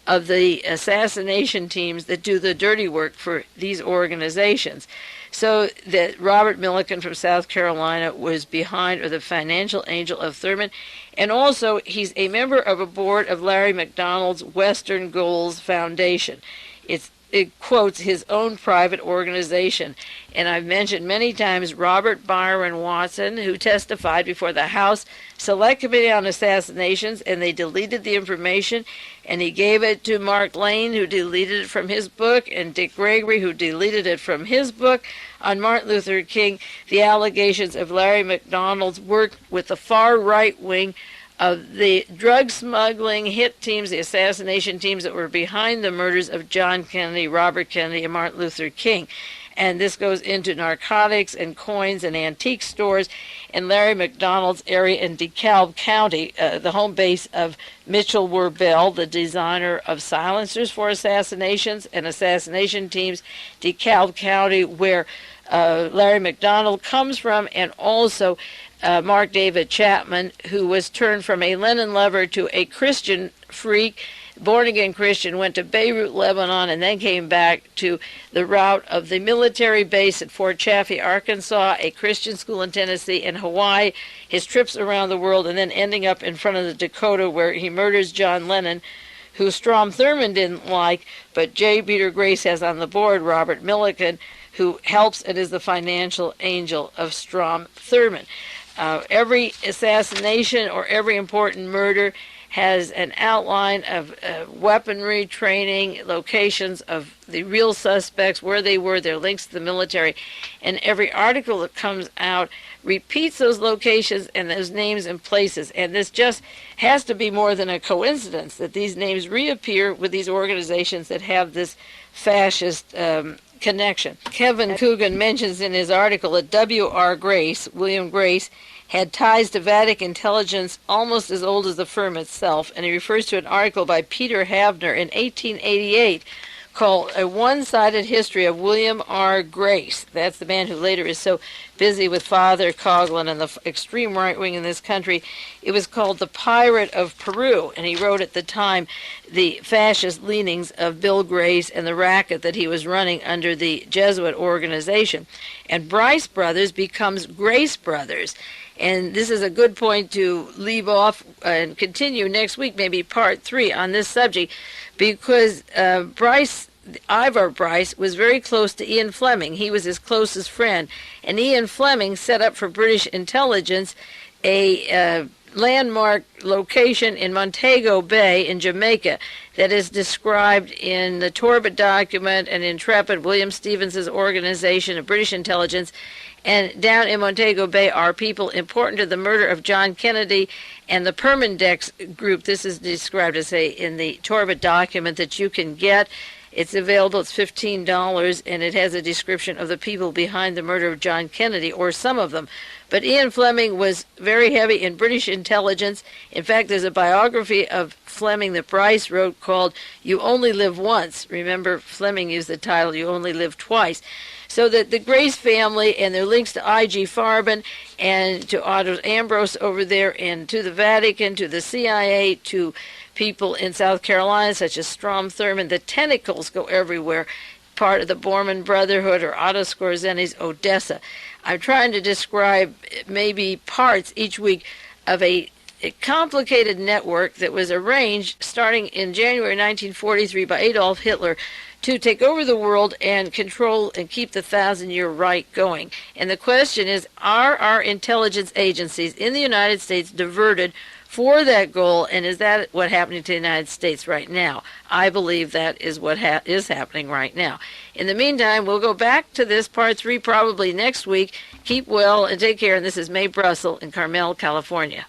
A: of the assassination teams that do the dirty work for these organizations. So that Robert Milliken from South Carolina was behind, or the financial angel of Thurmond. And also, he's a member of a board of Larry McDonald's Western Goals Foundation. It quotes his own private organization. And I've mentioned many times Robert Byron Watson, who testified before the House Select Committee on Assassinations, and they deleted the information, and he gave it to Mark Lane, who deleted it from his book, and Dick Gregory, who deleted it from his book on Martin Luther King, the allegations of Larry McDonald's work with the far right wing of the drug smuggling hit teams, the assassination teams that were behind the murders of John Kennedy, Robert Kennedy, and Martin Luther King. And this goes into narcotics and coins and antique stores in Larry McDonald's area in DeKalb County, the home base of Mitchell Werbel, the designer of silencers for assassinations and assassination teams, DeKalb County, where Larry McDonald comes from, and also Mark David Chapman, who was turned from a Lenin lover to a Christian freak, born-again Christian, went to Beirut, Lebanon, and then came back to the route of the military base at Fort Chaffee, Arkansas, a Christian school in Tennessee, and Hawaii, his trips around the world, and then ending up in front of the Dakota where he murders John Lennon, who Strom Thurmond didn't like, but J. Peter Grace has on the board Robert Milliken, who helps and is the financial angel of Strom Thurmond. Every assassination or every important murder has an outline of weaponry, training, locations of the real suspects, where they were, their links to the military. And every article that comes out repeats those locations and those names and places. And this just has to be more than a coincidence that these names reappear with these organizations that have this fascist connection. Kevin Coogan mentions in his article that W.R. Grace, William Grace, had ties to Vatican intelligence almost as old as the firm itself, and he refers to an article by Peter Havner in 1888 called A One-Sided History of William R. Grace. That's the man who later is so busy with Father Coughlin and the extreme right wing in this country. It was called The Pirate of Peru, and he wrote at the time the fascist leanings of Bill Grace and the racket that he was running under the Jesuit organization. And Bryce Brothers becomes Grace Brothers. And this is a good point to leave off and continue next week, maybe part 3 on this subject, because Ivor Bryce was very close to Ian Fleming. He was his closest friend. And Ian Fleming set up for British intelligence a landmark location in Montego Bay in Jamaica that is described in the Torbett document and Intrepid, William Stevens's organization of British intelligence. And down in Montego Bay are people important to the murder of John Kennedy and the Permindex group. This is described as in the Torbett document that you can get. It's available. It's $15, and it has a description of the people behind the murder of John Kennedy, or some of them. But Ian Fleming was very heavy in British intelligence. In fact, there's a biography of Fleming that Bryce wrote called You Only Live Once. Remember, Fleming used the title You Only Live Twice. So that the Grace family and their links to I.G. Farben and to Otto Ambrose over there, and to the Vatican, to the CIA, to people in South Carolina such as Strom Thurmond, the tentacles go everywhere, part of the Borman Brotherhood or Otto Skorzeni's Odessa. I'm trying to describe maybe parts each week of a complicated network that was arranged starting in January 1943 by Adolf Hitler to take over the world and control and keep the 1,000-year right going. And the question is, are our intelligence agencies in the United States diverted for that goal, and is that what's happening to the United States right now? I believe that is what is happening right now. In the meantime, we'll go back to this part 3 probably next week. Keep well and take care. And this is Mae Brussell in Carmel, California.